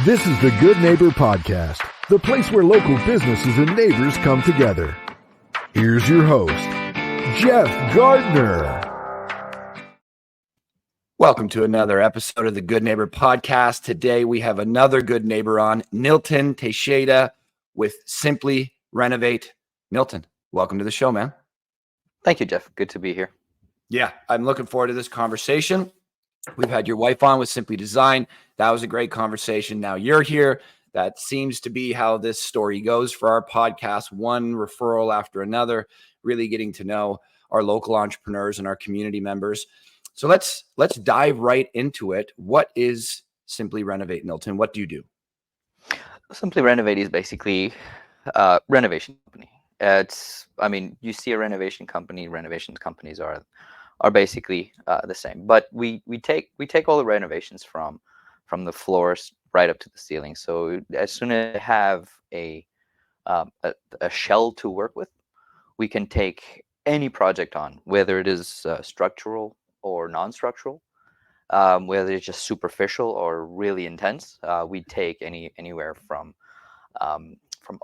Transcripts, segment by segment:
This is the Good Neighbor Podcast, the place where local businesses and neighbors come together. Here's your host, Jeff Gardner. Welcome to another episode of the Good Neighbor Podcast. Today we have another good neighbor on, Nilton Teixeira with Simply Renovate. Nilton, welcome to the show, man. Thank you, Jeff. Good to be here. Yeah, I'm looking forward to this conversation. We've had your wife on with Simply Design. That was a great conversation. Now you're here. That seems to be how this story goes for our podcast. One referral after another, really getting to know our local entrepreneurs and our community members. So let's dive right into it. What is Simply Renovate, Nilton? What do you do? Simply Renovate is basically a renovation company. You see a renovation company. Renovations companies are basically the same, but we take all the renovations from the floors right up to the ceiling. So as soon as I have a shell to work with, we can take any project on, whether it is structural or non-structural, whether it's just superficial or really intense. We take anywhere from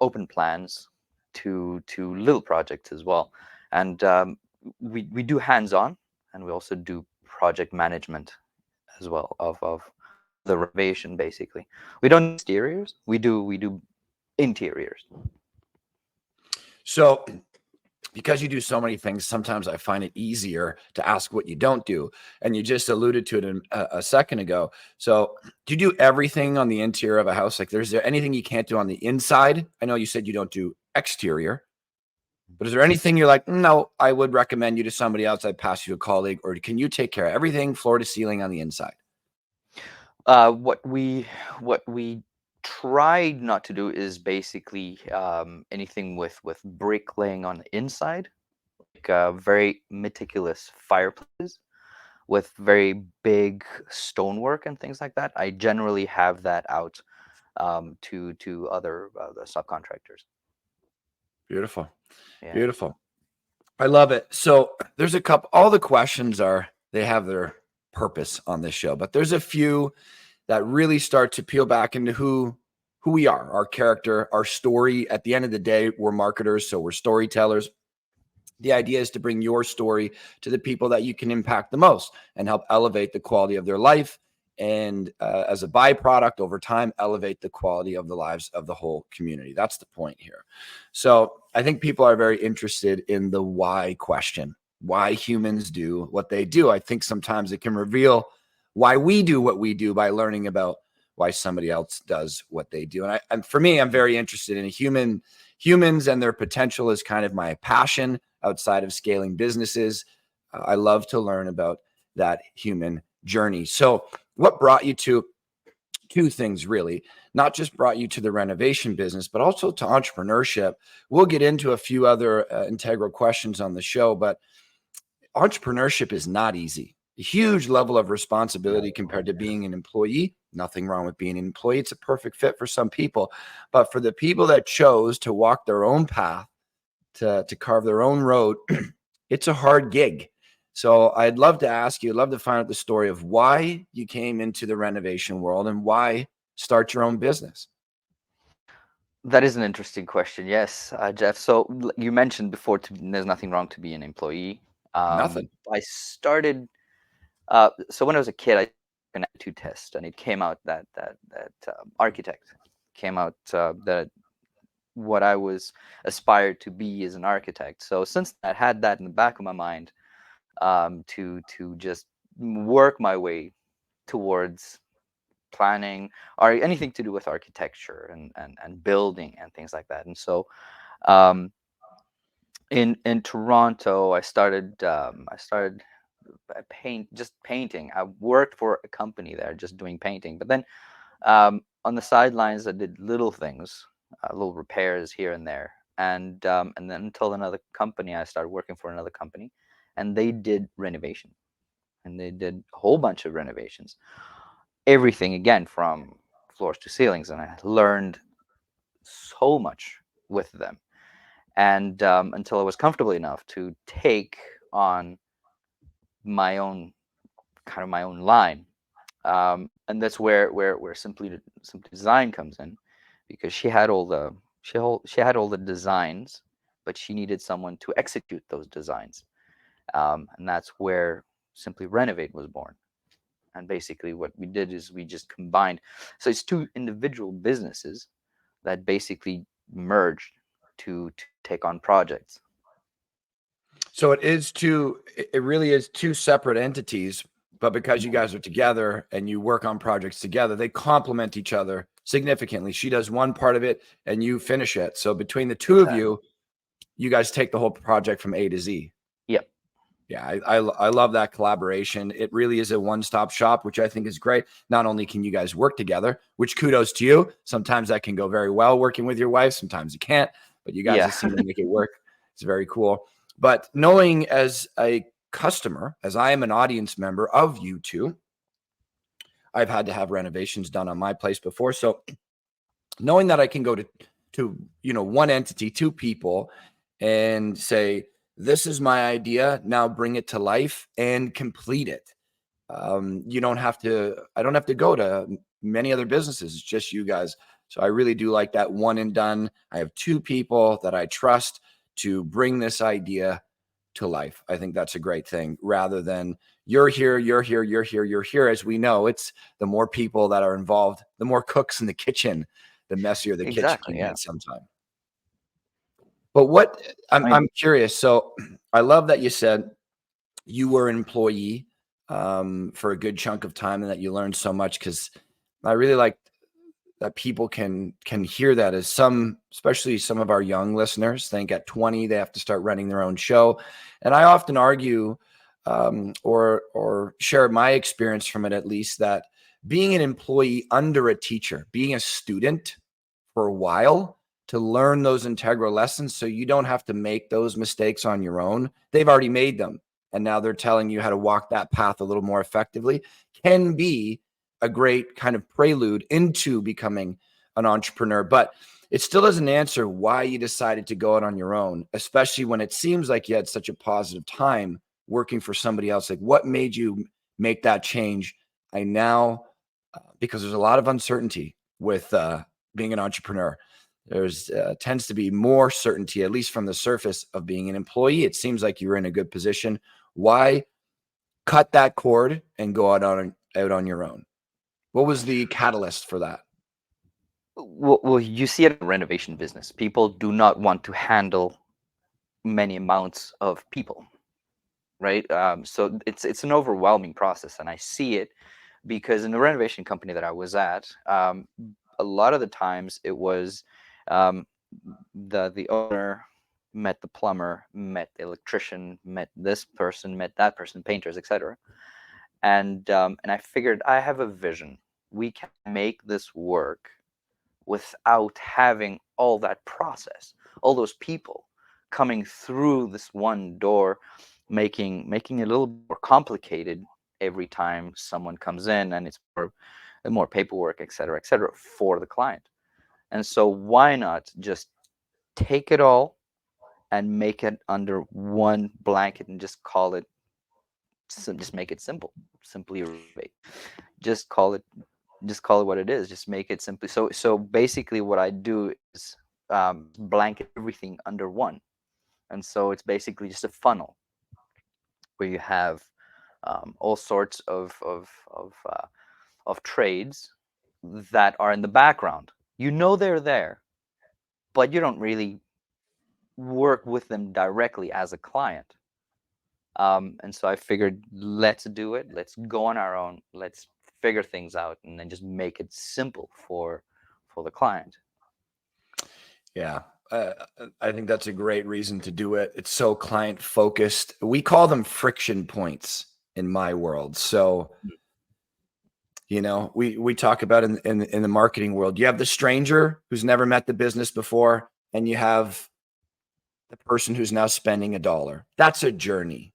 open plans to little projects as well, and we do hands-on, and we also do project management as well of the renovation. Basically, we don't do exteriors. We do interiors. So because you do so many things, sometimes I find it easier to ask what you don't do. And you just alluded to it a second ago. So do you do everything on the interior of a house? Like, is there anything you can't do on the inside? I know you said you don't do exterior, but is there anything you're like, no, I would recommend you to somebody else, I'd pass you to a colleague, or can you take care of everything floor to ceiling on the inside? What we try not to do is basically anything with bricklaying on the inside, like very meticulous fireplaces with very big stonework and things like that. I generally have that out to other subcontractors. Beautiful. Yeah. Beautiful. I love it. So there's a couple, all the questions they have their purpose on this show, but there's a few that really start to peel back into who we are, our character, our story. At the end of the day, we're marketers, so we're storytellers. The idea is to bring your story to the people that you can impact the most and help elevate the quality of their life. And as a byproduct over time, elevate the quality of the lives of the whole community. That's the point here. So I think people are very interested in the why question, why humans do what they do. I think sometimes it can reveal why we do what we do by learning about why somebody else does what they do. And for me, I'm very interested in humans and their potential is kind of my passion outside of scaling businesses. I love to learn about that human journey. So what brought you to two things, really? Not just brought you to the renovation business, but also to entrepreneurship. We'll get into a few other integral questions on the show, but entrepreneurship is not easy. A huge level of responsibility compared to being an employee. Nothing wrong with being an employee. It's a perfect fit for some people. But for the people that chose to walk their own path, to carve their own road, it's a hard gig. So I'd love to ask you, I'd love to find out the story of why you came into the renovation world and why start your own business. That is an interesting question. Yes, Jeff. So you mentioned before, there's nothing wrong to be an employee. Nothing. I started. So when I was a kid, I took an aptitude test, and it came out that architect came out that what I was aspired to be as an architect. So since I had that in the back of my mind, to just work my way towards planning or anything to do with architecture and building and things like that. And so in Toronto, I started painting. I worked for a company there just doing painting, but then on the sidelines I did little things, little repairs here and there, and then until another company, I started working for another company, and they did renovation, and they did a whole bunch of renovations, everything again from floors to ceilings, and I learned so much with them, and until I was comfortable enough to take on my own line And that's where Simply Design comes in, because she had all the designs, but she needed someone to execute those designs, and that's where Simply Renovate was born. And basically, what we did is we just combined. So it's two individual businesses that basically merged to take on projects. So it really is two separate entities, but because you guys are together and you work on projects together, they complement each other significantly. She does one part of it and you finish it. So between the two of Exactly. you guys take the whole project from A to Z. Yep. Yeah, I love that collaboration. It really is a one-stop shop, which I think is great. Not only can you guys work together, which kudos to you. Sometimes that can go very well working with your wife. Sometimes it can't, but you guys Yeah. have seemed to make it work. It's very cool. But knowing as a customer, as I am an audience member of you two, I've had to have renovations done on my place before. So knowing that I can go to one entity, two people, and say, this is my idea, now bring it to life and complete it. You don't have to, I don't have to go to many other businesses. It's just you guys. So I really do like that one and done. I have two people that I trust to bring this idea to life. I think that's a great thing, rather than you're here, you're here, you're here, you're here. As we know, it's the more people that are involved, the more cooks in the kitchen, the messier the kitchen Exactly. can Yeah. get sometimes. But what I mean, I'm curious. So I love that you said you were an employee for a good chunk of time and that you learned so much, because I really like that people can hear that, as especially some of our young listeners think at 20 they have to start running their own show. And I often argue or share my experience from it, at least, that being an employee under a teacher, being a student for a while to learn those integral lessons so you don't have to make those mistakes on your own. They've already made them, and now they're telling you how to walk that path a little more effectively, can be a great kind of prelude into becoming an entrepreneur. But it still doesn't answer why you decided to go out on your own, especially when it seems like you had such a positive time working for somebody else. Like, what made you make that change? I now, because there's a lot of uncertainty with being an entrepreneur. There's tends to be more certainty, at least from the surface, of being an employee. It seems like you're in a good position. Why cut that cord and go out on your own? What was the catalyst for that? well, you see it in the renovation business. People do not want to handle many amounts of people, right? So it's an overwhelming process, and I see it because in the renovation company that I was at, a lot of the times it was um, the owner met the plumber, met the electrician, met this person, met that person, painters, etc. And I figured I have a vision. We can make this work without having all that process, all those people coming through this one door, making it a little more complicated every time someone comes in, and it's more paperwork, et cetera, for the client. And so why not just take it all and make it under one blanket and just call it, just make it simple, simply renovate. Just call it, just call it what it is. Just make it simply. So basically, what I do is blanket everything under one, and so it's basically just a funnel where you have all sorts of trades that are in the background. You know they're there, but you don't really work with them directly as a client. And so I figured, let's do it. Let's go on our own. Let's figure things out, and then just make it simple for the client. Yeah. I think that's a great reason to do it. It's so client focused. We call them friction points in my world. So, we talk about in the marketing world, you have the stranger who's never met the business before, and you have the person who's now spending $1. That's a journey.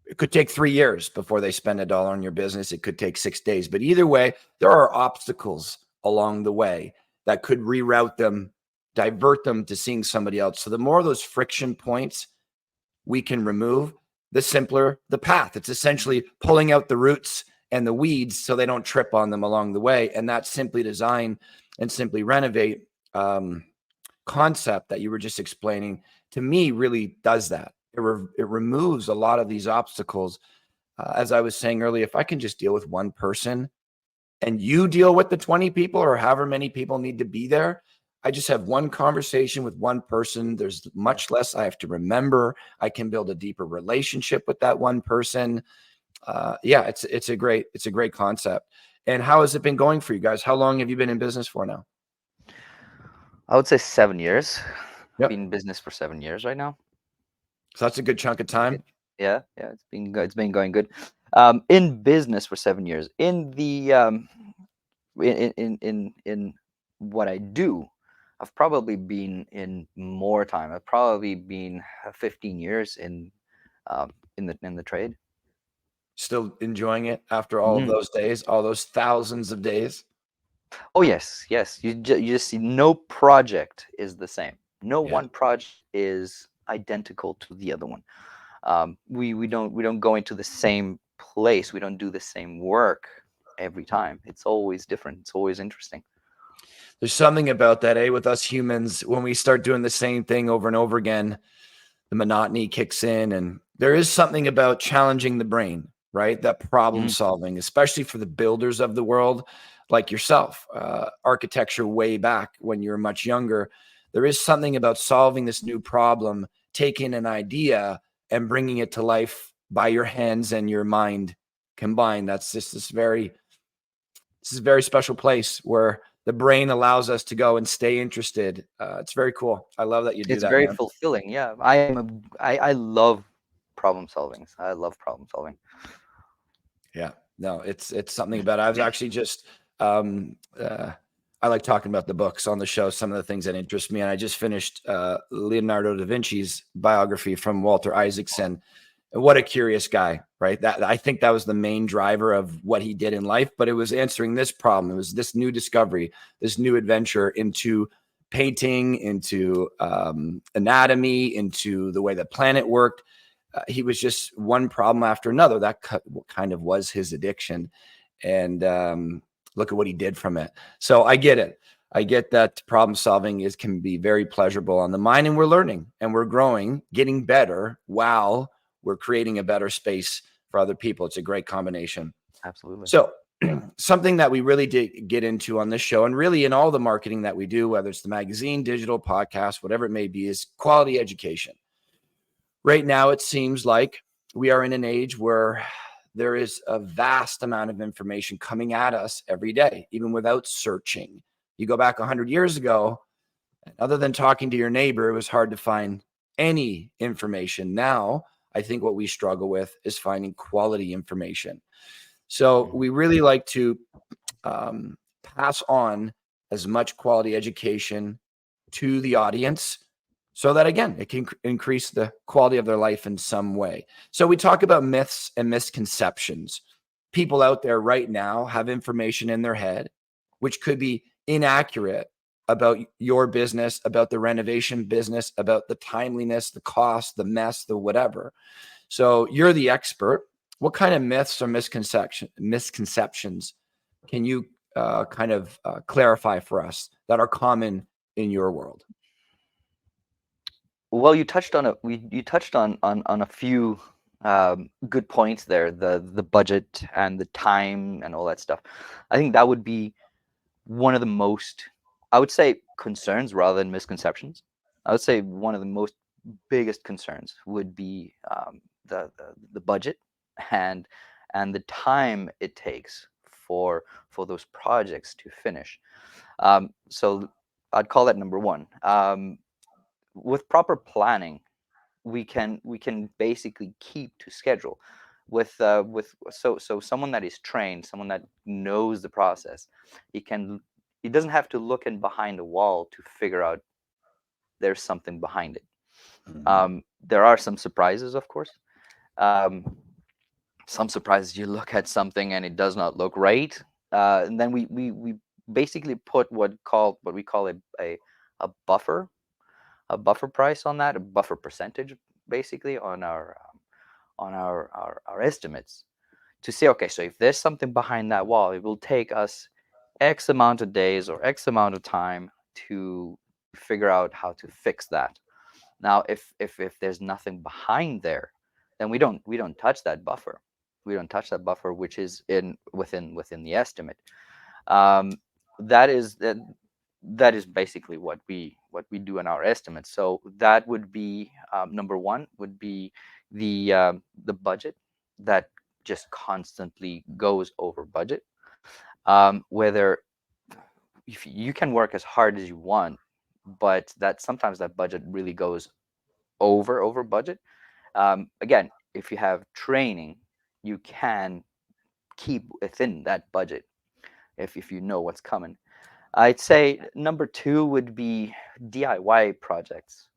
It could take 3 years before they spend $1 on your business. It could take 6 days. But either way, there are obstacles along the way that could reroute them, divert them to seeing somebody else. So the more of those friction points we can remove, the simpler the path. It's essentially pulling out the roots and the weeds so they don't trip on them along the way. And that Simply Design and Simply Renovate concept that you were just explaining to me really does that. It removes a lot of these obstacles. As I was saying earlier, if I can just deal with one person and you deal with the 20 people or however many people need to be there, I just have one conversation with one person. There's much less I have to remember. I can build a deeper relationship with that one person. It's a great concept. And how has it been going for you guys? How long have you been in business for now? I would say 7 years. Yep. Been in business for 7 years right now. So that's a good chunk of time. Yeah, it's been good. It's been going good. In business for 7 years. In the in what I do, I've probably been in more time. I've probably been 15 years in the trade. Still enjoying it after all of those days, all those thousands of days? Oh yes. You just see no project is the same. No Yeah. one project is identical to the other one. We don't go into the same place. We don't do the same work every time. It's always different. It's always interesting. There's something about that, with us humans, when we start doing the same thing over and over again, the monotony kicks in, and there is something about challenging the brain, right? That problem solving, especially for the builders of the world like yourself, architecture way back when you were much younger. There is something about solving this new problem, taking an idea and bringing it to life by your hands and your mind combined. That's just this is a very special place where the brain allows us to go and stay interested. It's very cool. I love that you do It's that, very man. fulfilling. Yeah, I love problem solving. I love problem solving. Yeah, no, it's something about it. I was actually just I like talking about the books on the show, some of the things that interest me. And I just finished Leonardo da Vinci's biography from Walter Isaacson. And what a curious guy, right? That I think that was the main driver of what he did in life, but it was answering this problem. It was this new discovery, this new adventure into painting, into anatomy, into the way the planet worked. He was just one problem after another. That kind of was his addiction. And look at what he did from it. So I get it. I get that problem solving can be very pleasurable on the mind, and we're learning and we're growing, getting better while we're creating a better space for other people. It's a great combination. Absolutely. So something that we really did get into on this show, and really in all the marketing that we do, whether it's the magazine, digital, podcast, whatever it may be, is quality education. Right now, it seems like we are in an age where there is a vast amount of information coming at us every day, even without searching. You go back 100 years ago, other than talking to your neighbor, it was hard to find any information. Now, I think what we struggle with is finding quality information. So we really like to pass on as much quality education to the audience so that, again, it can increase the quality of their life in some way. So we talk about myths and misconceptions. People out there right now have information in their head, which could be inaccurate about your business, about the renovation business, about the timeliness, the cost, the mess, the whatever. So you're the expert. What kind of myths or misconceptions can you clarify for us that are common in your world? Well, you touched on a few good points there. The budget and the time and all that stuff. I think that would be one of the most, I would say, concerns rather than misconceptions. I would say one of the most biggest concerns would be the budget and the time it takes for those projects to finish. So I'd call that number one. With proper planning, we can basically keep to schedule. So someone that is trained, someone that knows the process, he doesn't have to look in behind a wall to figure out there's something behind it. There are some surprises, of course. Some surprises, you look at something and it does not look right, and then we basically put what we call a buffer price on that, a buffer percentage, basically on our estimates, to say, okay, so if there's something behind that wall, it will take us X amount of days or X amount of time to figure out how to fix that. Now, if there's nothing behind there, then we don't touch that buffer. We don't touch that buffer, which is within the estimate. Um, that is basically what we do in our estimates. So that would be number one would be the budget that just constantly goes over budget. Whether if you can work as hard as you want, but that sometimes that budget really goes over budget. Again, if you have training, you can keep within that budget if you know what's coming. I'd say number two would be DIY projects.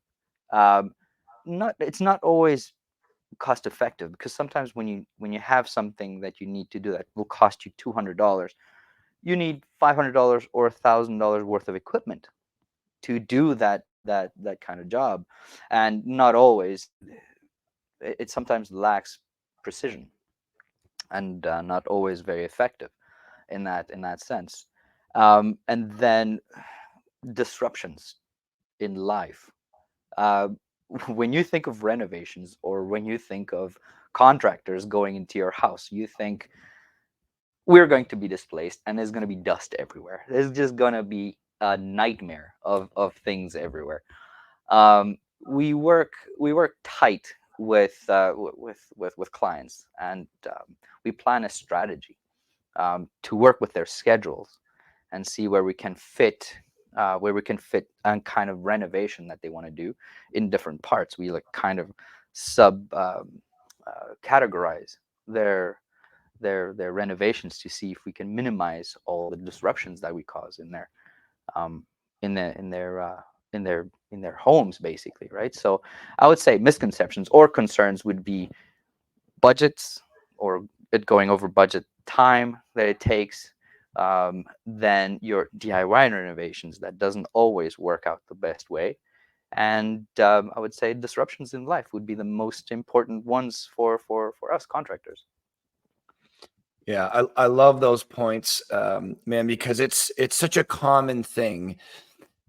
Um, it's not always cost effective, because sometimes when you have something that you need to do that will cost you $200, you need $500 or $1,000 worth of equipment to do that kind of job, and not always. It sometimes lacks precision, and not always very effective in that sense. And then disruptions in life. Uh, when you think of renovations, or when you think of contractors going into your house, you think we're going to be displaced and there's going to be dust everywhere. There's just going to be a nightmare of things everywhere. We work tight with clients, and we plan a strategy to work with their schedules and see where we can fit a kind of renovation that they want to do in different parts. We like kind of categorize their renovations to see if we can minimize all the disruptions that we cause in their um, in their homes, basically, right? So I would say misconceptions or concerns would be budgets, or it going over budget, time that it takes, then your DIY renovations that doesn't always work out the best way. And I would say disruptions in life would be the most important ones for us contractors. Yeah, I love those points, man, because it's such a common thing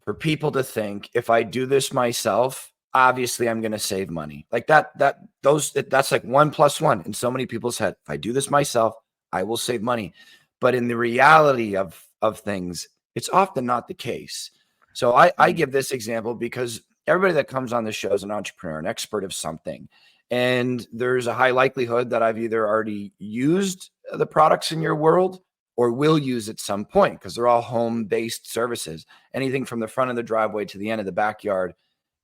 for people to think, if I do this myself, obviously I'm going to save money. Like that's like 1+1 in so many people's head. If I do this myself, I will save money. But in the reality of things, it's often not the case. So I give this example because everybody that comes on the show is an entrepreneur, an expert of something. And there's a high likelihood that I've either already used the products in your world or will use at some point, because they're all home-based services, anything from the front of the driveway to the end of the backyard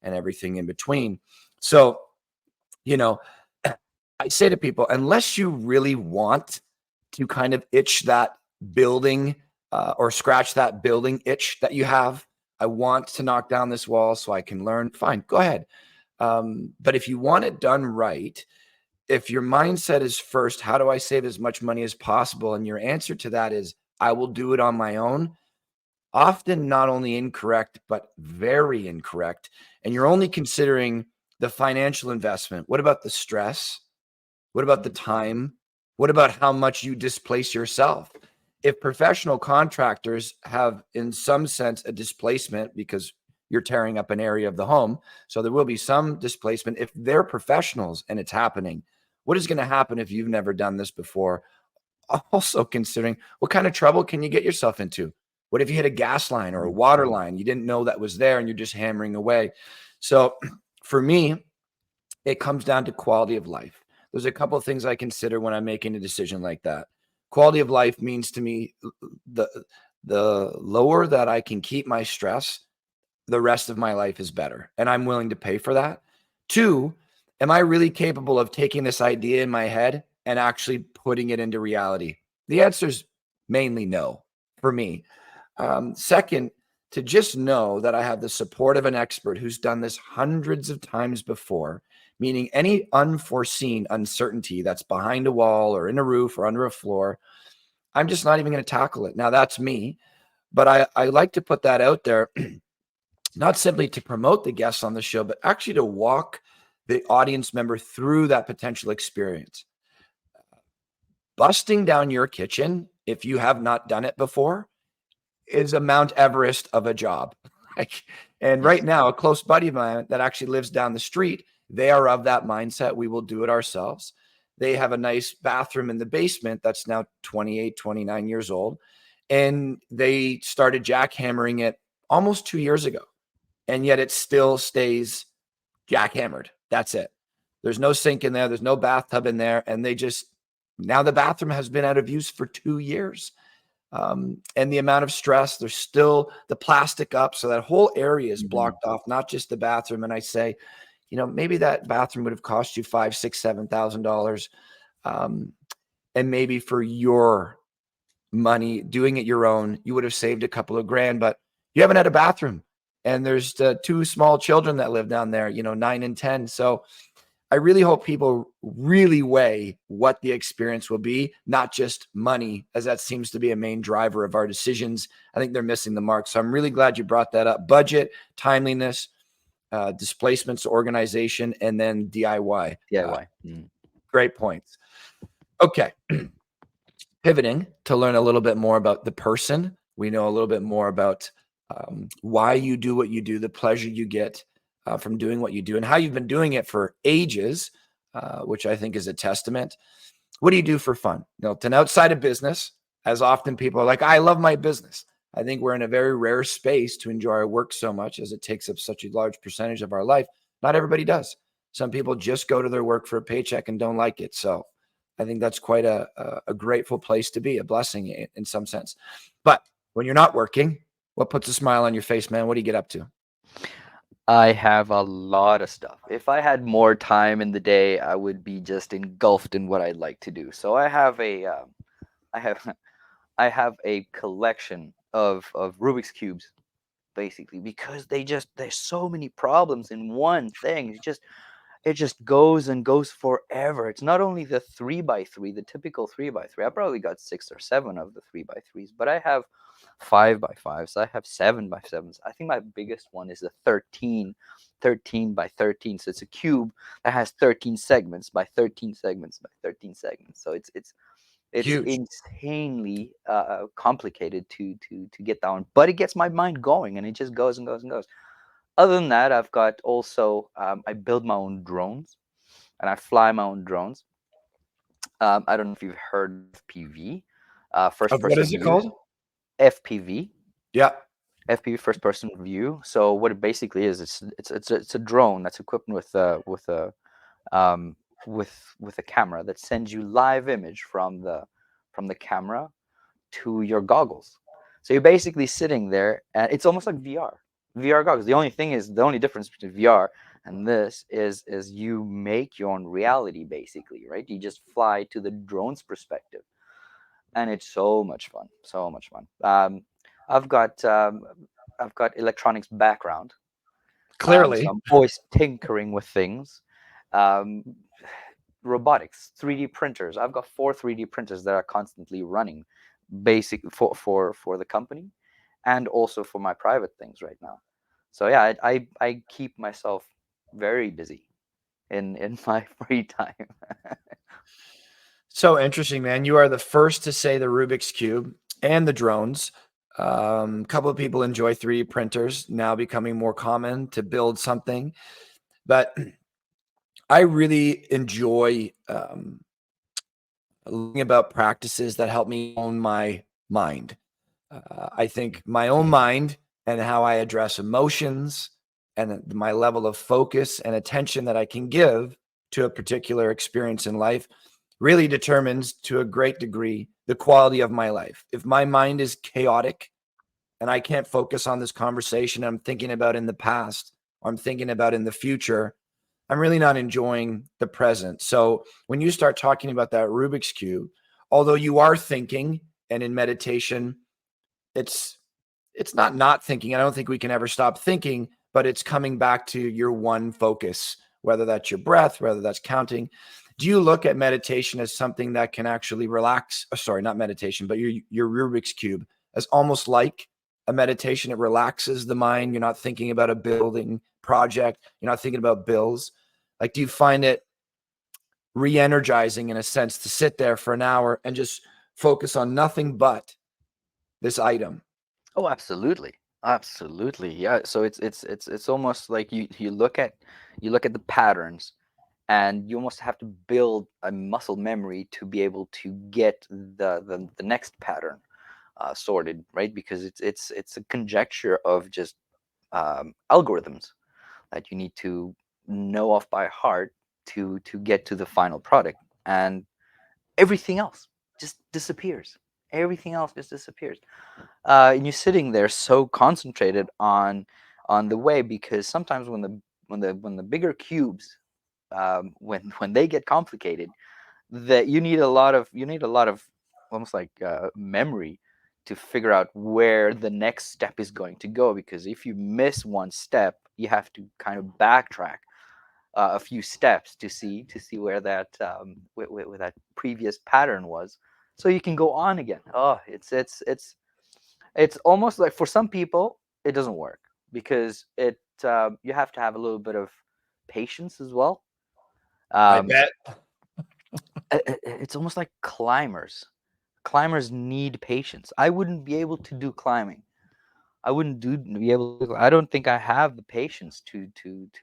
and everything in between. So, I say to people, unless you really want to kind of itch that building or scratch that building itch that you have, I want to knock down this wall so I can learn, fine, go ahead. But if you want it done right, if your mindset is first, how do I save as much money as possible? And your answer to that is, I will do it on my own. Often not only incorrect, but very incorrect. And you're only considering the financial investment. What about the stress? What about the time? What about how much you displace yourself? If professional contractors have, in some sense, a displacement because you're tearing up an area of the home, so there will be some displacement. If they're professionals and it's happening, what is going to happen if you've never done this before? Also considering, what kind of trouble can you get yourself into? What if you hit a gas line or a water line? You didn't know that was there and you're just hammering away. So for me, it comes down to quality of life. There's a couple of things I consider when I'm making a decision like that. Quality of life means to me, the lower that I can keep my stress, the rest of my life is better. And I'm willing to pay for that. Two, am I really capable of taking this idea in my head and actually putting it into reality? The answer is mainly no for me. Second, to just know that I have the support of an expert who's done this hundreds of times before, meaning any unforeseen uncertainty that's behind a wall or in a roof or under a floor, I'm just not even going to tackle it. Now, that's me, but I like to put that out there, not simply to promote the guests on the show, but actually to walk the audience member through that potential experience. busting down your kitchen, if you have not done it before, is a Mount Everest of a job. And right now, a close buddy of mine that actually lives down the street, they are of that mindset. We will do it ourselves. They have a nice bathroom in the basement that's now 28, 29 years old. And they started jackhammering it almost 2 years ago. And yet it still stays jackhammered. That's it. There's no sink in there. There's no bathtub in there. And now the bathroom has been out of use for 2 years. And the amount of stress, there's still the plastic up. So that whole area is blocked off, not just the bathroom. And I say, maybe that bathroom would have cost you $5,000, $6,000, $7,000. And maybe for your money, doing it your own, you would have saved a couple of grand, but you haven't had a bathroom. And there's the 2 small children that live down there, 9 and 10. So I really hope people really weigh what the experience will be, not just money, as that seems to be a main driver of our decisions. I think they're missing the mark. So I'm really glad you brought that up. Budget, timeliness, displacements, organization, and then DIY. Great points. Okay. Pivoting to learn a little bit more about the person. We know a little bit more about why you do what you do, the pleasure you get from doing what you do, and how you've been doing it for ages, which I think is a testament. What do you do for fun, Nilton? Outside of business, as often people are like, I love my business. I think we're in a very rare space to enjoy our work so much, as it takes up such a large percentage of our life. Not everybody does. Some people just go to their work for a paycheck and don't like it. So I think that's quite a grateful place to be, a blessing in some sense. But when you're not working, what puts a smile on your face, man? What do you get up to? I have a lot of stuff. If I had more time in the day, I would be just engulfed in what I'd like to do. So I have I have a collection of Rubik's cubes, basically, because there's so many problems in one thing. It just goes and goes forever. It's not only the 3x3, the typical 3x3. I probably got 6 or 7 of the 3x3s, but I have 5x5s. I have 7x7s. I think my biggest one is a 13 by 13. So it's a cube that has 13 segments by 13 segments by 13 segments. So it's Huge. insanely complicated to get that one, but it gets my mind going, and it just goes and goes and goes. Other than that, I've got also, I build my own drones and I fly my own drones. I don't know if you've heard of FPV, first person What is it called? FPV. Yeah. FPV, first person view. So what it basically is, it's a drone that's equipped with a camera that sends you live image from the camera to your goggles. So you're basically sitting there, and it's almost like VR goggles. The only difference between VR and this is you make your own reality, basically, right? You just fly to the drone's perspective, and it's so much fun. I've got electronics background. Clearly. So I'm always tinkering with things. Robotics, 3D printers. I've got 4 3D printers that are constantly running, basic for the company, and also for my private things right now. So yeah, I keep myself very busy in my free time. So interesting, man. You are the first to say the Rubik's Cube and the drones. A couple of people enjoy 3D printers, now becoming more common to build something. But I really enjoy learning about practices that help me own my mind. I think my own mind and how I address emotions and my level of focus and attention that I can give to a particular experience in life really determines to a great degree the quality of my life. If my mind is chaotic and I can't focus on this conversation, I'm thinking about in the past, or I'm thinking about in the future, I'm really not enjoying the present. So when you start talking about that Rubik's Cube, although you are thinking, and in meditation, it's not thinking. I don't think we can ever stop thinking, but it's coming back to your one focus, whether that's your breath, whether that's counting. Do you look at meditation as something that can actually relax? Sorry, not meditation, but your Rubik's Cube as almost like a meditation. It relaxes the mind. You're not thinking about a building project. You're not thinking about bills. Like, do you find it re-energizing in a sense to sit there for an hour and just focus on nothing but this item. Oh, absolutely. Absolutely. Yeah. So it's almost like you look at the patterns, and you almost have to build a muscle memory to be able to get the next pattern sorted, right? Because it's a conjecture of just algorithms that you need to know off by heart to get to the final product, and everything else just disappears. Everything else just disappears, and you're sitting there so concentrated on the way, because sometimes when the bigger cubes, when they get complicated, that you need a lot of almost like memory to figure out where the next step is going to go, because if you miss one step, you have to kind of backtrack a few steps to see where that where that previous pattern was, so you can go on again. Oh, it's almost like, for some people it doesn't work, because you have to have a little bit of patience as well. I um, bet. it's almost like climbers need patience. I wouldn't be able to do climbing. I wouldn't do be able to, I don't think I have the patience to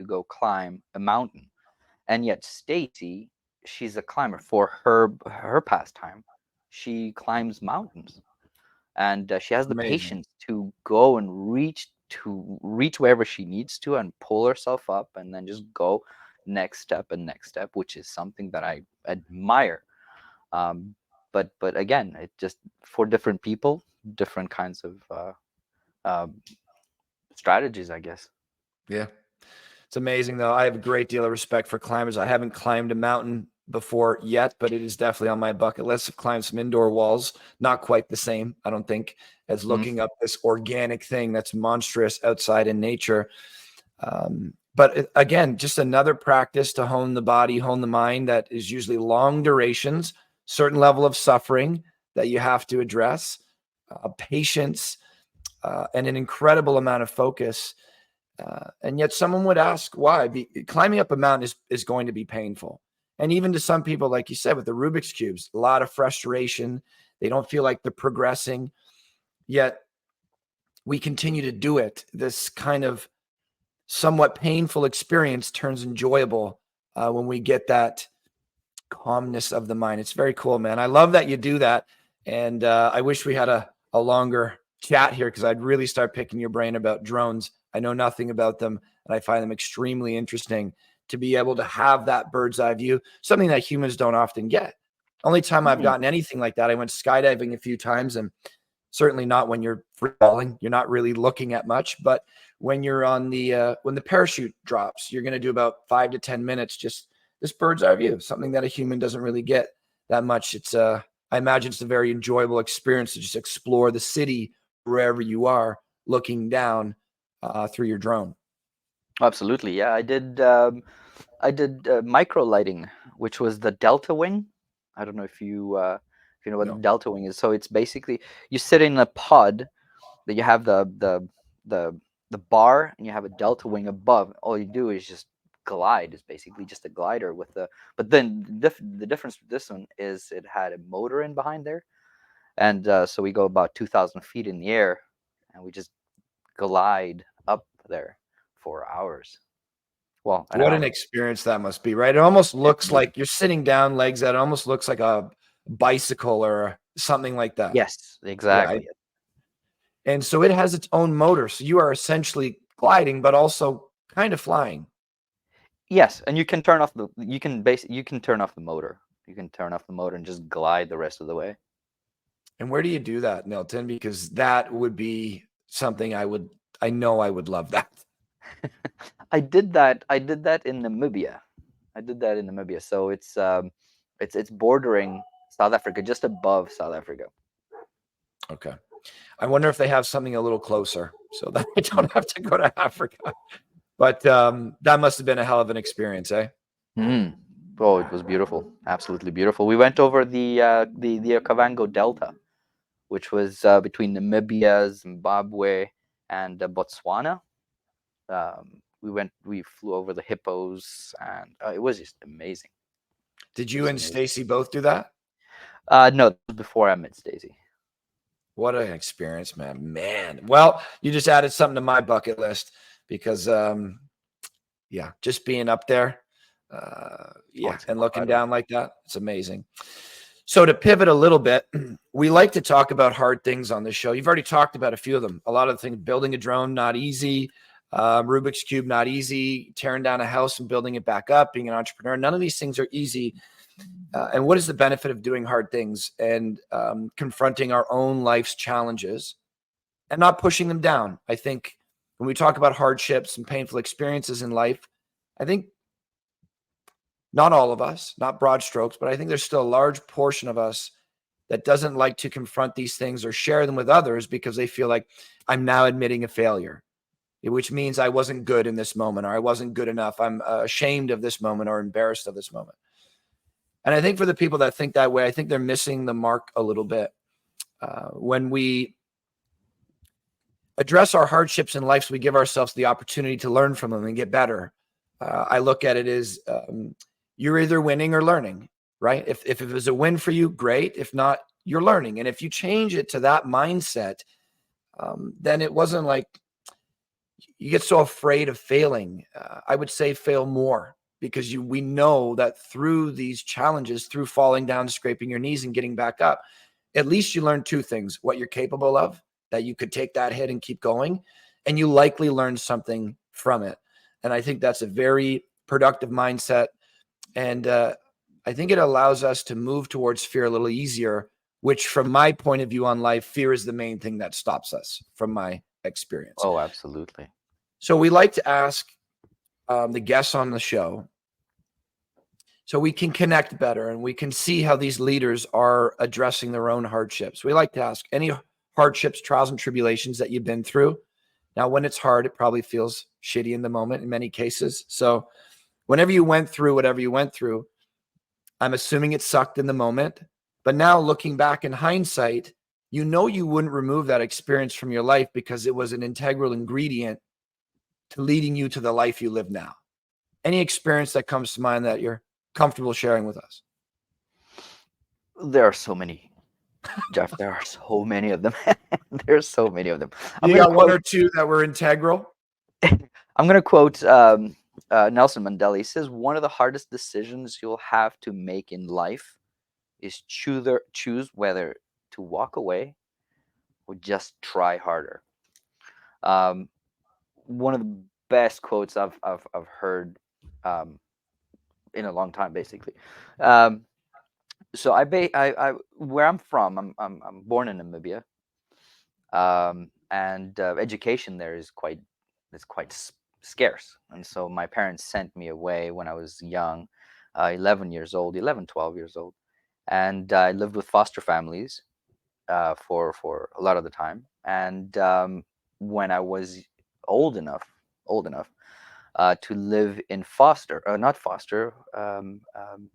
go climb a mountain. And yet Stacy, she's a climber. For her pastime, she climbs mountains, and she has the Amazing. patience to go and reach wherever she needs to, and pull herself up, and then just go next step and next step, which is something that I admire. Um, but again, it just, for different people, different kinds of uh, strategies, I guess. Yeah. It's amazing, though. I have a great deal of respect for climbers. I haven't climbed a mountain before yet, but it is definitely on my bucket list. I've climbed some indoor walls. Not quite the same, I don't think, as Mm. looking up this organic thing that's monstrous outside in nature. But again, just another practice to hone the body, hone the mind, that is usually long durations, certain level of suffering that you have to address, patience, and an incredible amount of focus. And yet someone would ask why. Climbing up a mountain is going to be painful. And even to some people, like you said, with the Rubik's Cubes, a lot of frustration. They don't feel like they're progressing. Yet we continue to do it. This kind of somewhat painful experience turns enjoyable when we get that calmness of the mind. It's very cool, man. I love that you do that. And I wish we had a longer chat here, because I'd really start picking your brain about drones. I know nothing about them, and I find them extremely interesting to be able to have that bird's eye view, something that humans don't often get. Only time I've Mm. gotten anything like that, I went skydiving a few times, and certainly not when you're free falling. You're not really looking at much, but when you're on the when the parachute drops, you're going to do about 5 to 10 minutes, just this bird's eye view, something that a human doesn't really get that much. It's I imagine it's a very enjoyable experience to just explore the city wherever you are, looking down through your drone. Absolutely, yeah. I did micro lighting, which was the delta wing. I don't know if you know what the No, delta wing is. So it's basically, you sit in a pod that you have the the bar, and you have a delta wing above. All you do is just glide. It's basically just a glider with the. But then the difference with this one is it had a motor in behind there, and so we go about 2,000 feet in the air, and we just glide up there for hours. Well, an what an hour. experience that must be, right? It almost looks like you're sitting down, legs out. It almost looks like a bicycle or something like that. Yes, Yeah, exactly. and so it has its own motor. So you are essentially gliding, but also kind of flying. Yes, and you can turn off the motor. You can turn off the motor and just glide the rest of the way. And where do you do that, Nilton? Because that would be something I know I would love that. I did that in Namibia. I did that in Namibia. So it's bordering South Africa, just above South Africa. Okay. I wonder if they have something a little closer so that I Mm. don't have to go to Africa. But that must have been a hell of an experience, eh? Mm. Oh, it was beautiful. Absolutely beautiful. We went over the Okavango Delta, which was between Namibia, Zimbabwe, and Botswana. We flew over the hippos, and it was just amazing. Did you and Stacy both do that? No, that was before I met Stacy. What an experience, man. Well, you just added something to my bucket list because, yeah, just being up there, and looking down like that, it's amazing. So to pivot a little bit, we like to talk about hard things on this show. You've already talked about a few of them. A lot of the things, building a drone, not easy. Rubik's Cube, not easy. Tearing down a house and building it back up, being an entrepreneur. None of these things are easy. And what is the benefit of doing hard things and confronting our own life's challenges and not pushing them down? I think when we talk about hardships and painful experiences in life, I think not all of us, not broad strokes, but I think there's still a large portion of us that doesn't like to confront these things or share them with others because they feel like I'm now admitting a failure, which means I wasn't good in this moment or I wasn't good enough. I'm ashamed of this moment or embarrassed of this moment. And I think for the people that think that way, I think they're missing the mark a little bit. When we address our hardships in life, so we give ourselves the opportunity to learn from them and get better. I look at it as you're either winning or learning, right? If it was a win for you, great. If not, you're learning. And if you change it to that mindset, then it wasn't like you get so afraid of failing. I would say fail more because we know that through these challenges, through falling down, scraping your knees and getting back up, at least you learn two things: what you're capable of, that you could take that hit and keep going, and you likely learn something from it. And I think that's a very productive mindset. And I think it allows us to move towards fear a little easier, which from my point of view on life, fear is the main thing that stops us from my experience. Oh, absolutely. So we like to ask the guests on the show so we can connect better and we can see how these leaders are addressing their own hardships. We like to ask any hardships, trials, and tribulations that you've been through. Now, when it's hard, it probably feels shitty in the moment in many cases. So whenever you went through whatever you went through, I'm assuming it sucked in the moment. But now looking back in hindsight, you know you wouldn't remove that experience from your life because it was an integral ingredient to leading you to the life you live now. Any experience that comes to mind that you're comfortable sharing with us? There are so many, Jeff. There are so many of them. There's so many of them. You got one or two that were integral? I'm going to quote Nelson Mandela. He says, one of the hardest decisions you'll have to make in life is choose whether to walk away or just try harder. One of the best quotes I've heard in a long time, basically. So I where I'm from, I'm born in Namibia, and education there is quite scarce. And so my parents sent me away when I was young, 12 years old, and I lived with foster families for a lot of the time. And when I was old enough to live in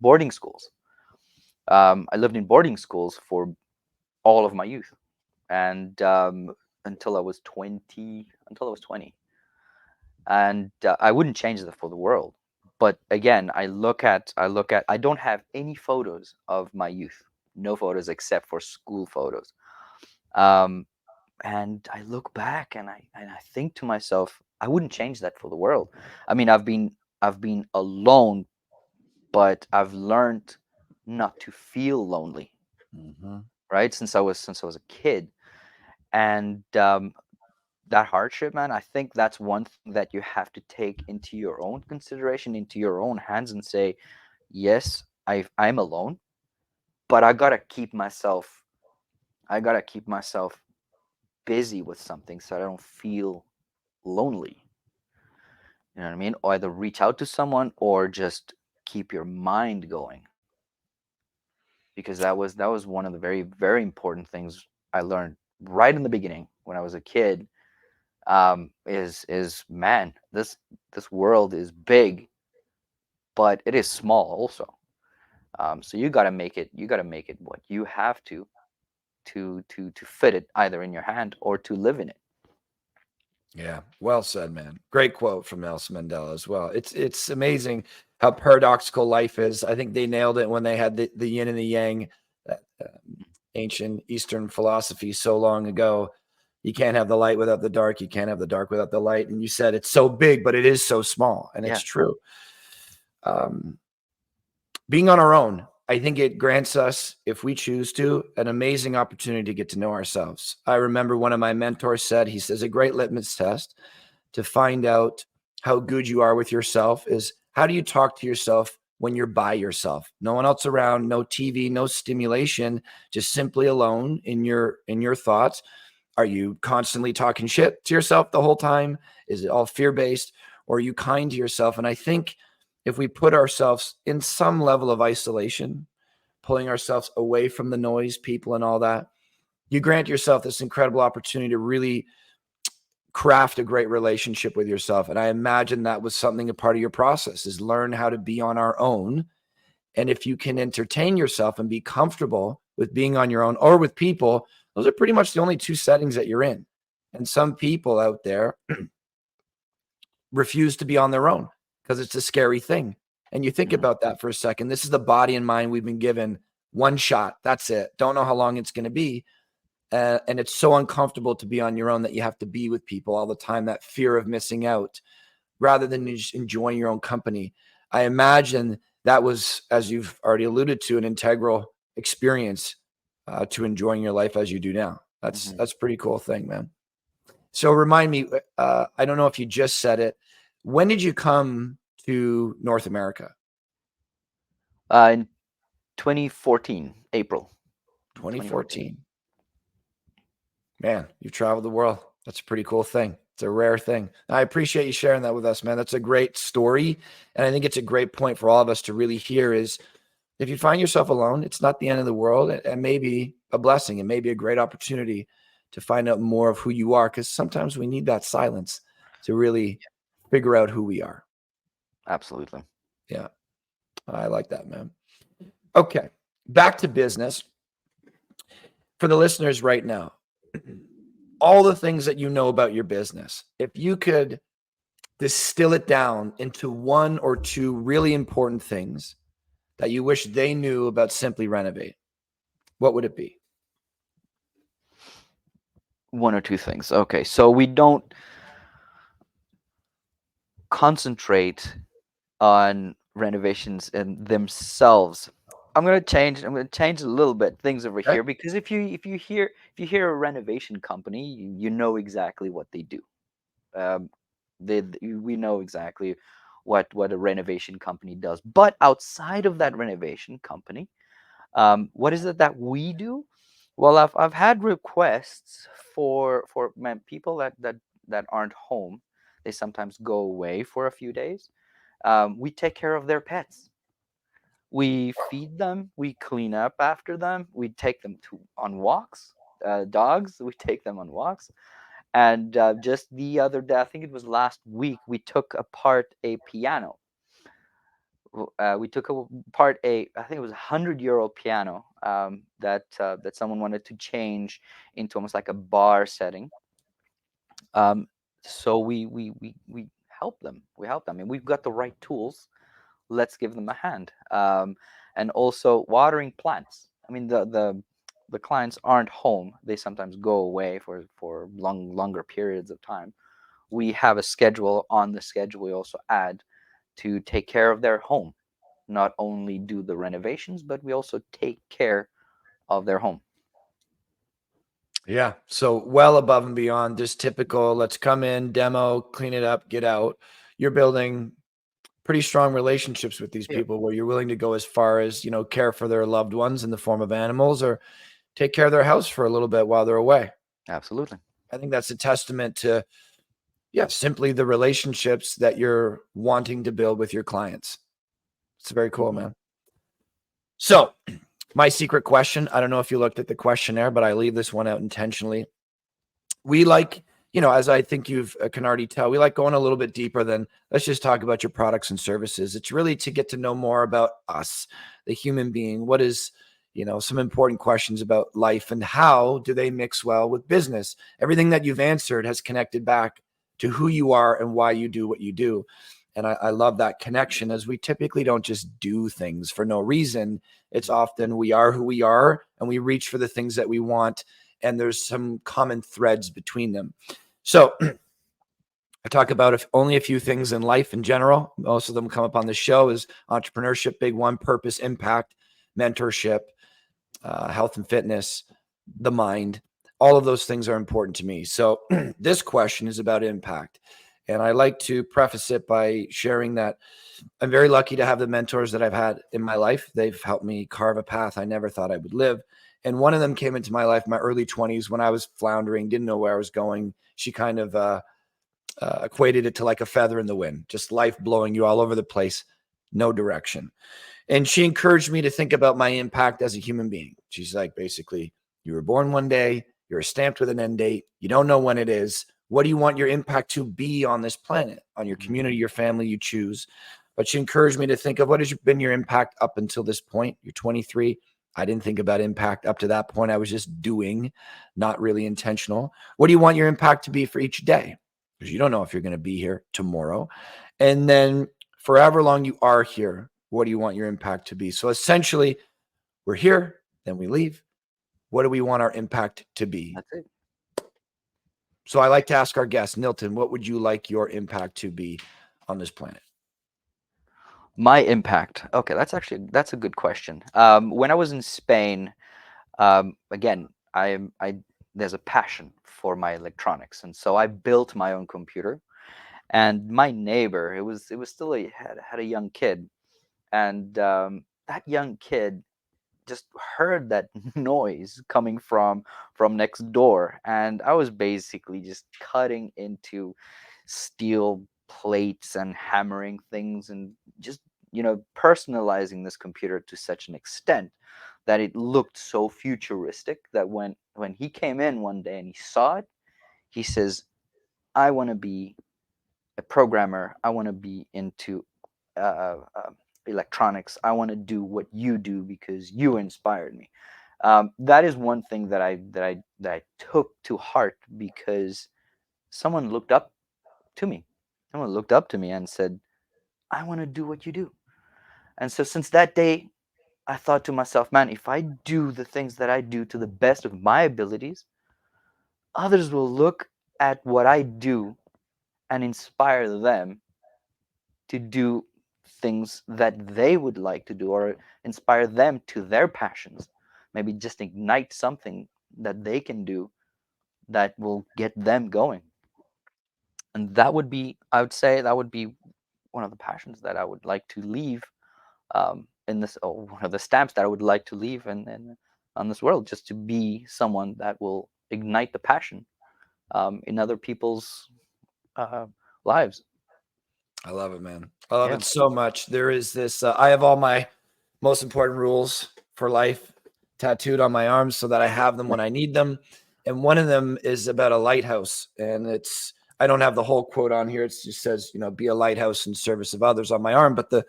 boarding schools. I lived in boarding schools for all of my youth, and until I was 20. And I wouldn't change that for the world. But again, I don't have any photos of my youth, no photos except for school photos. And I look back and I think to myself, I wouldn't change that for the world. I mean, I've been alone, but I've learned not to feel lonely, right? Since I was a kid, and that hardship, man, I think that's one thing that you have to take into your own consideration, into your own hands, and say, yes, I'm alone, but I gotta keep myself busy with something so I don't feel lonely. You know what I mean? Or either reach out to someone or just keep your mind going. Because that was one of the very, very important things I learned right in the beginning when I was a kid. Is man, this world is big, but it is small also. So you got to make it what you have to fit it either in your hand or to live in it. Yeah, well said, man. Great quote from Nelson Mandela as well. It's amazing. how paradoxical life is. I think they nailed it when they had the yin and the yang, that ancient Eastern philosophy so long ago. You can't have the light without the dark. You can't have the dark without the light. And you said it's so big, but it is so small. And it's true. Being on our own, I think it grants us, if we choose to, an amazing opportunity to get to know ourselves. I remember one of my mentors said, he says, a great litmus test to find out how good you are with yourself is, how do you talk to yourself when you're by yourself? No one else around, no TV, no stimulation, just simply alone in your thoughts. Are you constantly talking shit to yourself the whole time? Is it all fear-based? Or are you kind to yourself? And I think if we put ourselves in some level of isolation, pulling ourselves away from the noise, people and all that, you grant yourself this incredible opportunity to really craft a great relationship with yourself. And I imagine that was something, a part of your process, is learn how to be on our own. And if you can entertain yourself and be comfortable with being on your own or with people, those are pretty much the only two settings that you're in. And some people out there refuse to be on their own because it's a scary thing. And you think about that for a second. This is the body and mind we've been given. One shot. That's it. Don't know how long it's going to be. And it's so uncomfortable to be on your own that you have to be with people all the time, that fear of missing out, rather than just enjoying your own company. I imagine that was, as you've already alluded to, an integral experience to enjoying your life as you do now. That's a pretty cool thing, man. So remind me, I don't know if you just said it. When did you come to North America? In 2014, April. 2014. Man, you've traveled the world. That's a pretty cool thing. It's a rare thing. I appreciate you sharing that with us, man. That's a great story. And I think it's a great point for all of us to really hear is, if you find yourself alone, it's not the end of the world. And maybe a blessing. It may be a great opportunity to find out more of who you are, because sometimes we need that silence to really figure out who we are. Absolutely. Yeah. I like that, man. Okay. Back to business. For the listeners right now, all the things that you know about your business, if you could distill it down into one or two really important things that you wish they knew about Simply Renovate, what would it be? One or two things. Okay. So we don't concentrate on renovations in themselves. I'm gonna change a little bit things over Okay. here, because if you hear a renovation company, you know exactly what they do. Um, we know exactly what a renovation company does. But outside of that renovation company, what is it that we do? Well, I've had requests for people that aren't home. They sometimes go away for a few days. We take care of their pets. We feed them. We clean up after them. We take them on walks. Dogs, we take them on walks. And just the other day, I think it was last week, we took apart a piano. We took apart I think it was 100-year-old piano that someone wanted to change into almost like a bar setting. So we help them. We help them, and we've got the right tools. Let's give them a hand. And also watering plants. I mean, the clients aren't home. They sometimes go away for longer periods of time. We have a schedule. On the schedule, we also add to take care of their home. Not only do the renovations, but we also take care of their home. Yeah. So well above and beyond just typical, let's come in, demo, clean it up, get out. You're building pretty strong relationships with these people where you're willing to go as far as, care for their loved ones in the form of animals, or take care of their house for a little bit while they're away. Absolutely. I think that's a testament to, simply the relationships that you're wanting to build with your clients. It's very cool, man. So my secret question, I don't know if you looked at the questionnaire, but I leave this one out intentionally. We like, as I think you can already tell, we like going a little bit deeper than let's just talk about your products and services. It's really to get to know more about us, the human being. What is, some important questions about life, and how do they mix well with business? Everything that you've answered has connected back to who you are and why you do what you do. And I love that connection, as we typically don't just do things for no reason. It's often we are who we are, and we reach for the things that we want, and there's some common threads between them. So I talk about only a few things in life in general. Most of them come up on the show is entrepreneurship, big one, purpose, impact, mentorship, health and fitness, the mind. All of those things are important to me. So this question is about impact. And I like to preface it by sharing that I'm very lucky to have the mentors that I've had in my life. They've helped me carve a path I never thought I would live. And one of them came into my life in my early 20s when I was floundering, didn't know where I was going. She kind of equated it to like a feather in the wind, just life blowing you all over the place, no direction. And she encouraged me to think about my impact as a human being. She's like, basically, you were born one day, you're stamped with an end date, you don't know when it is. What do you want your impact to be on this planet, on your community, your family, you choose? But she encouraged me to think of what has been your impact up until this point. You're 23. I didn't think about impact up to that point. I was just doing, not really intentional. What do you want your impact to be for each day? Because you don't know if you're going to be here tomorrow. And then for however long you are here, what do you want your impact to be? So essentially, we're here, then we leave. What do we want our impact to be? That's it. So I like to ask our guests, Nilton, what would you like your impact to be on this planet? My impact. Okay, that's a good question. When I was in Spain, again, I there's a passion for my electronics, and so I built my own computer. And my neighbor, it was still had a young kid, and that young kid just heard that noise coming from next door, and I was basically just cutting into steel plates and hammering things, and just personalizing this computer to such an extent that it looked so futuristic that when he came in one day and he saw it, he says, I want to be a programmer, I want to be into uh, uh, electronics, I want to do what you do because you inspired me. That is one thing that I took to heart, because someone looked up to me. Someone looked up to me and said, I want to do what you do. And so since that day, I thought to myself, man, if I do the things that I do to the best of my abilities, others will look at what I do and inspire them to do things that they would like to do, or inspire them to their passions. Maybe just ignite something that they can do that will get them going. And that would be, I would say, that would be one of the passions that I would like to leave in this, or one of the stamps that I would like to leave in on this world, just to be someone that will ignite the passion in other people's uh, lives. I love it, man. I love Yeah. it so much. There is this, I have all my most important rules for life tattooed on my arms so that I have them when I need them. And one of them is about a lighthouse. And I don't have the whole quote on here. It just says, be a lighthouse in service of others on my arm. But the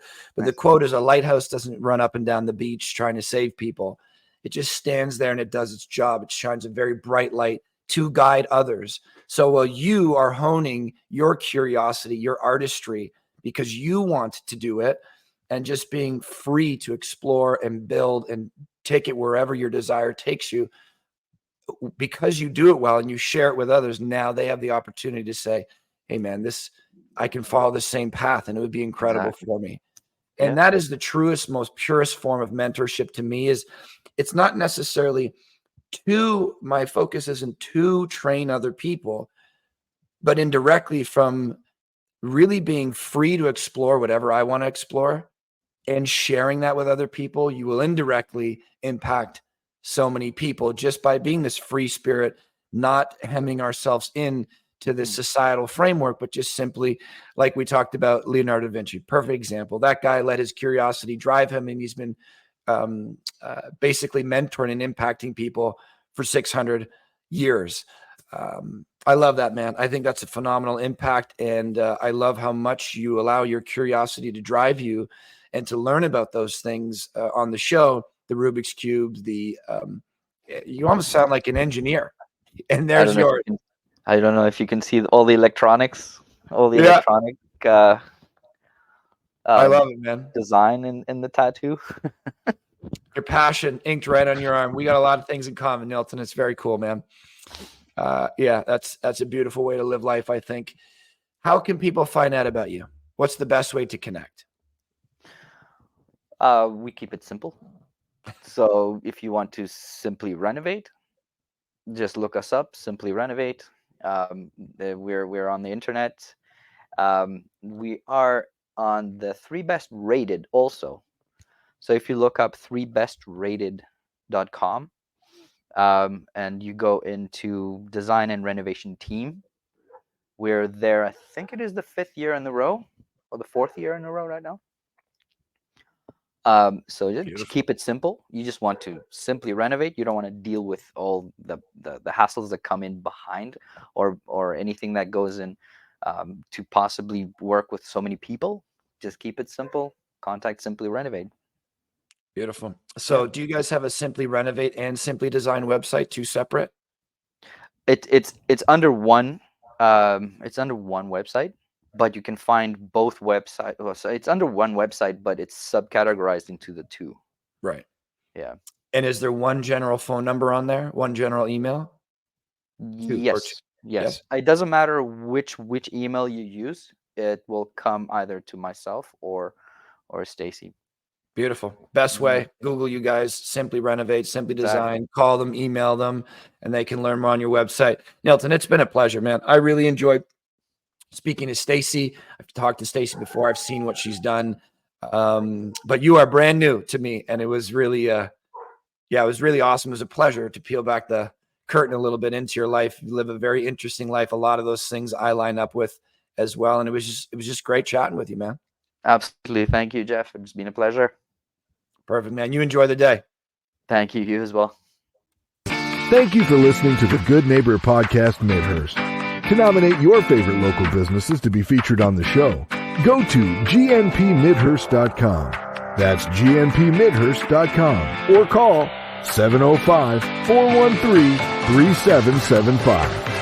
quote is, a lighthouse doesn't run up and down the beach trying to save people. It just stands there and it does its job. It shines a very bright light to guide others. So while you are honing your curiosity, your artistry, because you want to do it, and just being free to explore and build and take it wherever your desire takes you, because you do it well and you share it with others, now they have the opportunity to say, hey man, I can follow the same path and it would be incredible for me. And that is the truest, most purest form of mentorship to me. Is it's not necessarily my focus isn't to train other people, but indirectly from really being free to explore whatever I want to explore and sharing that with other people, you will indirectly impact so many people just by being this free spirit, not hemming ourselves in to this societal framework, but just simply, like we talked about Leonardo da Vinci, perfect example. That guy let his curiosity drive him, and he's been basically mentoring and impacting people for 600 years. I love that, man. I think that's a phenomenal impact. And I love how much you allow your curiosity to drive you and to learn about those things on the show, the Rubik's Cube, you almost sound like an engineer. And I there's don't know if I don't know if you can see all the electronics, all the electronic I love it, man. design in the tattoo. Your passion inked right on your arm. We got a lot of things in common, Nilton. It's very cool, man. Yeah, that's a beautiful way to live life, I think. How can people find out about you? What's the best way to connect? We keep it simple. So if you want to simply renovate, just look us up, Simply Renovate. We're on the internet. We are on the 3 best rated also. So if you look up 3bestrated.com, and you go into design and renovation team, we're there. I think it is the 5th year in a row or the 4th year in a row right now. So just keep it simple. You just want to simply renovate. You don't want to deal with all the hassles that come in behind, or anything that goes in to possibly work with so many people. Just keep it simple. Contact Simply Renovate. Beautiful. So do you guys have a Simply Renovate and Simply Design website, 2 separate? It's under one website, but you can find both websites. Well, so it's under one website, but it's subcategorized into the 2. Right. Yeah. And is there one general phone number on there? One general email? Yes. It doesn't matter which email you use. It will come either to myself or Stacy. Beautiful. Best way, Google you guys, Simply Renovate, Simply Design, call them, email them, and they can learn more on your website. Nilton, it's been a pleasure, man. I really enjoyed speaking to Stacy. I've talked to Stacy before. I've seen what she's done. But you are brand new to me, and it was really it was really awesome. It was a pleasure to peel back the curtain a little bit into your life. You live a very interesting life. A lot of those things I line up with as well, and it was just great chatting with you, man. Absolutely. Thank you, Jeff. It's been a pleasure. Perfect, man. You enjoy the day. Thank you. You as well. Thank you for listening to the Good Neighbor Podcast Midhurst. To nominate your favorite local businesses to be featured on the show, go to gnpmidhurst.com. That's gnpmidhurst.com, or call 705-413-3775.